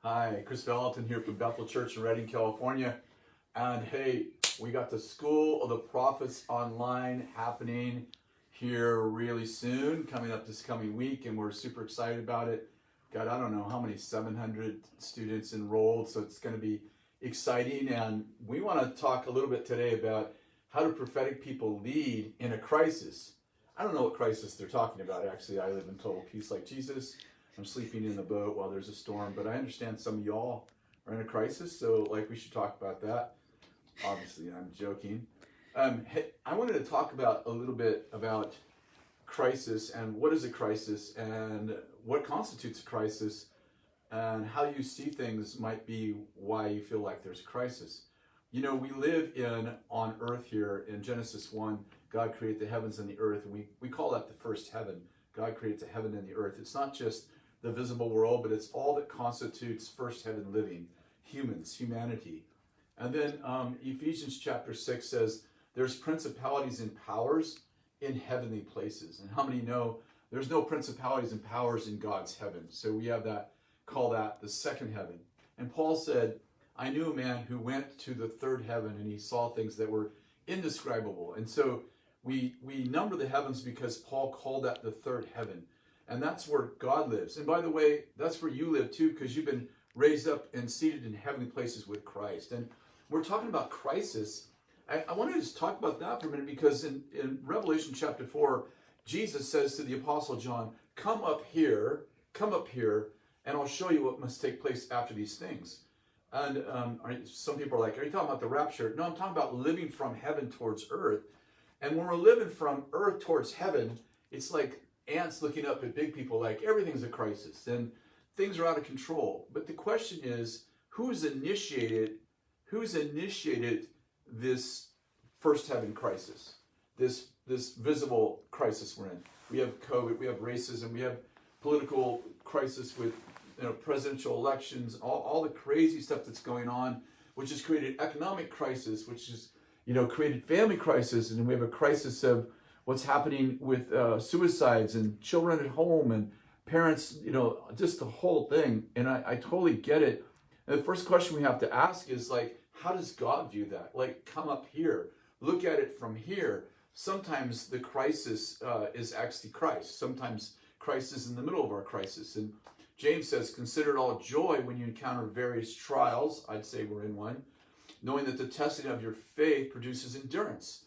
Hi, Chris Valentin here from Bethel Church in Redding, California. And hey, we got the School of the Prophets online happening here really soon, coming up this coming week, and we're super excited about it. Got, I don't know how many, 700 students enrolled, so it's going to be exciting. And we want to talk a little bit today about how do prophetic people lead in a crisis. I don't know what crisis they're talking about. Actually, I live in total peace like Jesus. I'm sleeping in the boat while there's a storm, but I understand some of y'all are in a crisis, so like we should talk about that. Obviously, I'm joking. Hey, I wanted to talk about a little bit about crisis and what is a crisis and what constitutes a crisis and how you see things might be why you feel like there's a crisis. You know, we live on earth here in Genesis 1, God created the heavens and the earth, and we call that the first heaven. God created the heaven and the earth. It's not just the visible world, but it's all that constitutes first heaven living, humans, humanity. And then Ephesians chapter 6 says there's principalities and powers in heavenly places. And how many know there's no principalities and powers in God's heaven? So we have that, call that the second heaven. And Paul said, I knew a man who went to the third heaven and he saw things that were indescribable. And so we number the heavens because Paul called that the third heaven. And that's where God lives. And by the way, that's where you live too, because you've been raised up and seated in heavenly places with Christ. And we're talking about crisis. I want to just talk about that for a minute, because in Revelation chapter 4, Jesus says to the Apostle John, come up here, and I'll show you what must take place after these things. And some people are like, are you talking about the rapture? No, I'm talking about living from heaven towards earth. And when we're living from earth towards heaven, it's like ants looking up at big people, like everything's a crisis and things are out of control. But the question is, who's initiated this first heaven crisis, this visible crisis we're in? We have COVID, we have racism, we have political crisis with presidential elections, all the crazy stuff that's going on, which has created economic crisis, which has created family crisis, and we have a crisis of what's happening with suicides and children at home and parents, just the whole thing. And I totally get it. And the first question we have to ask is, like, how does God view that? Like, come up here, look at it from here. Sometimes the crisis is actually Christ. Sometimes Christ is in the middle of our crisis. And James says, consider it all joy when you encounter various trials. I'd say we're in one, knowing that the testing of your faith produces endurance.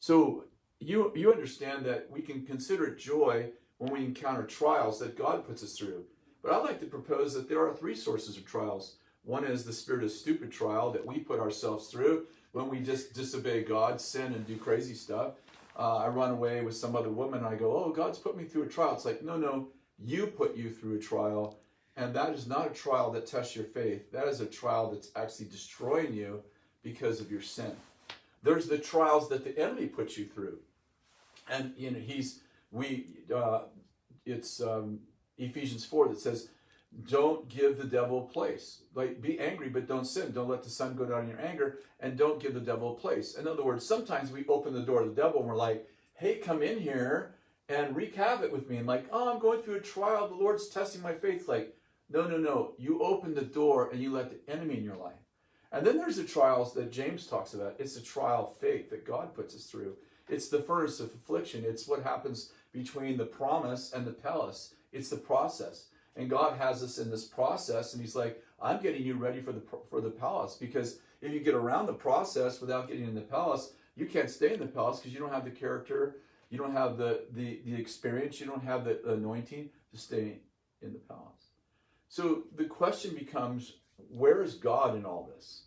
So you understand that we can consider it joy when we encounter trials that God puts us through. But I'd like to propose that there are three sources of trials. One is the spirit of stupid trial that we put ourselves through when we just disobey God, sin, and do crazy stuff. I run away with some other woman and I go, oh, God's put me through a trial. It's like, no, you put you through a trial. And that is not a trial that tests your faith. That is a trial that's actually destroying you because of your sin. There's the trials that the enemy puts you through. And it's Ephesians 4 that says, don't give the devil a place. Like, be angry, but don't sin. Don't let the sun go down in your anger, and don't give the devil a place. In other words, sometimes we open the door to the devil and we're like, hey, come in here and wreak havoc with me. And like, oh, I'm going through a trial. The Lord's testing my faith. Like, no. You open the door and you let the enemy in your life. And then there's the trials that James talks about. It's the trial of faith that God puts us through. It's the furnace of affliction. It's what happens between the promise and the palace. It's the process. And God has us in this process, and he's like, I'm getting you ready for the palace, because if you get around the process without getting in the palace, you can't stay in the palace because you don't have the character, you don't have the experience, you don't have the anointing to stay in the palace. So the question becomes, where is God in all this?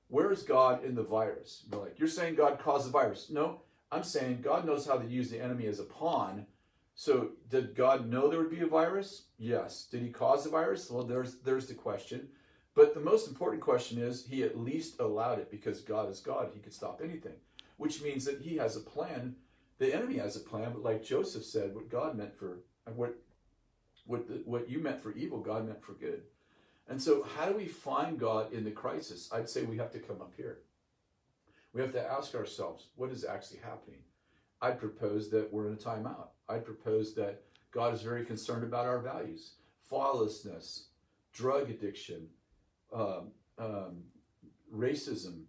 Where is God in the virus? You're like, you're saying God caused the virus. No, I'm saying God knows how to use the enemy as a pawn. So did God know there would be a virus? Yes. Did he cause the virus? Well, there's the question. But the most important question is, he at least allowed it, because God is God. He could stop anything, which means that he has a plan. The enemy has a plan, but like Joseph said, what God meant for, what you meant for evil, God meant for good. And so how do we find God in the crisis? I'd say we have to come up here. We have to ask ourselves, what is actually happening? I'd propose that we're in a timeout. I'd propose that God is very concerned about our values. Flawlessness, drug addiction, racism,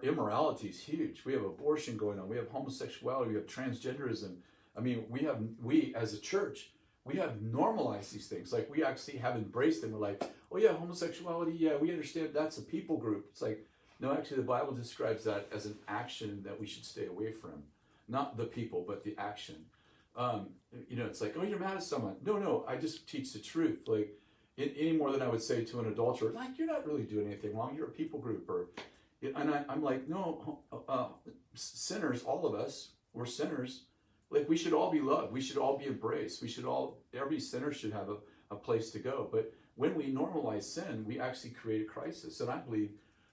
immorality is huge. We have abortion going on. We have homosexuality. We have transgenderism. I mean, we as a church, we have normalized these things. Like, we actually have embraced them. We're like, oh yeah, homosexuality, yeah, we understand that's a people group. It's like, no, actually the Bible describes that as an action that we should stay away from. Not the people, but the action. It's like, oh, you're mad at someone. No, I just teach the truth. Like, any more than I would say to an adulterer, like, you're not really doing anything wrong. You're a people group. I'm like, no, sinners, all of us, we're sinners. Like, we should all be loved. We should all be embraced. Every sinner should have a place to go. But when we normalize sin, we actually create a crisis. And I believe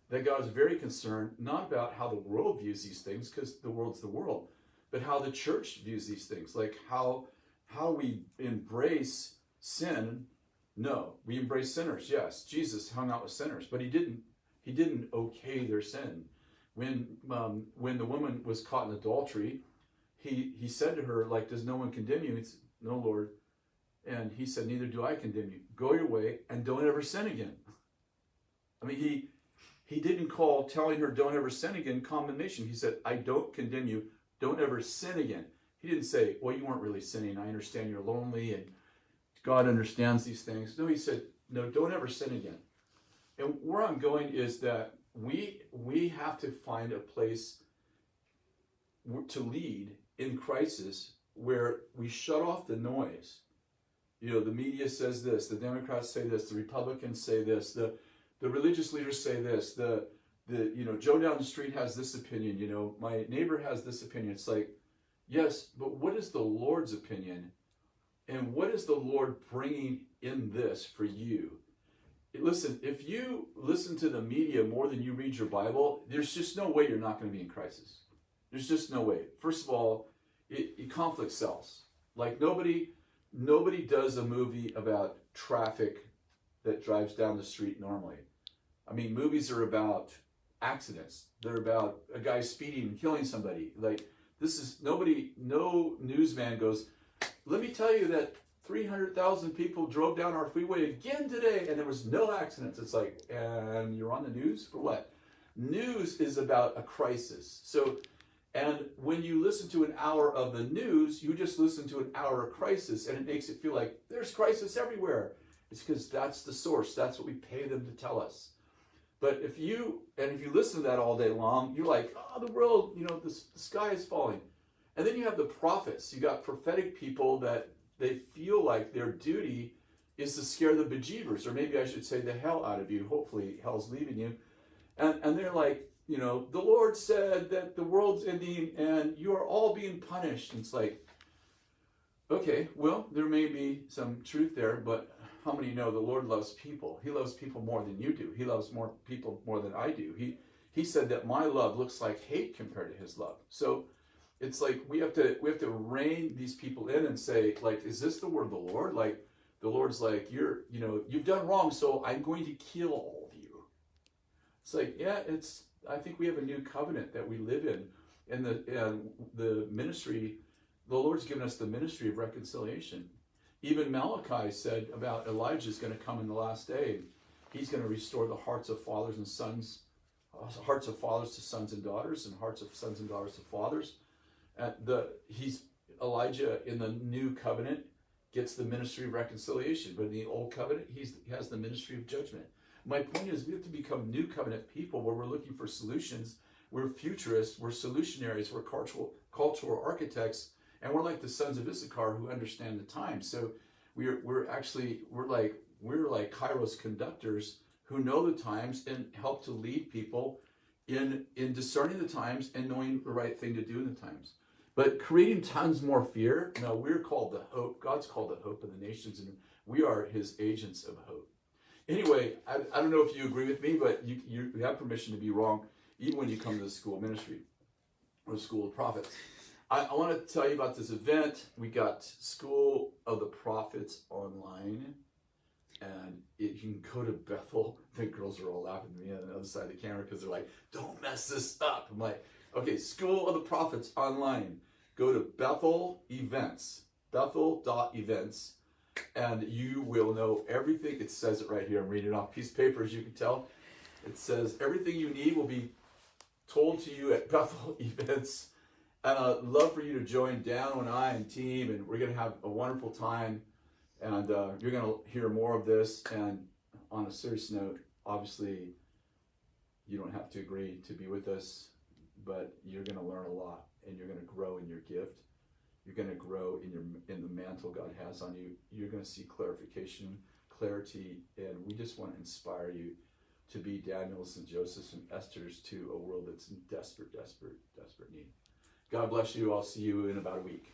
that God is very concerned, not about how the world views these things, because the world's the world, but how the church views these things. Like, how we embrace sin. No, we embrace sinners. Yes, Jesus hung out with sinners, but he didn't okay their sin. When the woman was caught in adultery, he said to her, like, does no one condemn you? He said, no, Lord. And he said, neither do I condemn you. Go your way and don't ever sin again. I mean, he didn't call telling her don't ever sin again condemnation. He said, I don't condemn you. Don't ever sin again. He didn't say, well, you weren't really sinning. I understand you're lonely and God understands these things. No, he said, no, don't ever sin again. And where I'm going is that we have to find a place to lead in crisis where we shut off the noise. The media says this, the Democrats say this, the Republicans say this, the religious leaders say this, the Joe down the street has this opinion, my neighbor has this opinion. It's like, yes, but what is the Lord's opinion? And what is the Lord bringing in this for you? Listen, if you listen to the media more than you read your Bible, there's just no way you're not going to be in crisis. There's just no way. First of all, conflict sells. Like, nobody does a movie about traffic that drives down the street normally. I mean, movies are about accidents. They're about a guy speeding and killing somebody. Like, no newsman goes, let me tell you that 300,000 people drove down our freeway again today and there was no accidents. It's like, and you're on the news for what? News is about a crisis. So, and when you listen to an hour of the news, you just listen to an hour of crisis, and it makes it feel like there's crisis everywhere. It's because that's the source. That's what we pay them to tell us. But if you listen to that all day long, you're like, oh, the world, the sky is falling. And then you have the prophets. You got prophetic people that they feel like their duty is to scare the bejeebers, or maybe I should say the hell out of you. Hopefully hell's leaving you. And they're like, the Lord said that the world's ending and you are all being punished. And it's like, okay, well, there may be some truth there, but how many know the Lord loves people? He loves people more than you do. He loves more people more than I do. He said that my love looks like hate compared to his love. So it's like we have to rein these people in and say, like, is this the word of the Lord? Like, the Lord's like, you've done wrong, so I'm going to kill all of you. It's like, yeah, I think we have a new covenant that we live in, and the ministry, the Lord's given us the ministry of reconciliation. Even Malachi said about Elijah is going to come in the last day. He's going to restore the hearts of fathers and sons, hearts of fathers to sons and daughters, and hearts of sons and daughters to fathers. Elijah in the new covenant gets the ministry of reconciliation, but in the old covenant, he has the ministry of judgment. My point is, we have to become new covenant people where we're looking for solutions. We're futurists, we're solutionaries, we're cultural architects, and we're like the sons of Issachar who understand the times. So we're like Kairos conductors who know the times and help to lead people in discerning the times and knowing the right thing to do in the times. But creating tons more fear, no, we're called the hope. God's called the hope of the nations, and we are his agents of hope. Anyway, I don't know if you agree with me, but you have permission to be wrong, even when you come to the school of ministry or school of prophets. I want to tell you about this event. We got School of the Prophets online, and you can go to Bethel. The girls are all laughing at me on the other side of the camera because they're like, don't mess this up. I'm like, okay, School of the Prophets online. Go to Bethel Events, bethel.events, and you will know everything. It says it right here. I'm reading it off a piece of paper, as you can tell. It says everything you need will be told to you at Bethel events. And I'd love for you to join Dan and I and team, and we're going to have a wonderful time. And you're going to hear more of this. And on a serious note, obviously, you don't have to agree to be with us, but you're going to learn a lot, and you're going to grow in your gift. You're going to grow in the mantle God has on you. You're going to see clarification, clarity, and we just want to inspire you to be Daniels and Josephs and Esthers to a world that's in desperate, desperate, desperate need. God bless you. I'll see you in about a week.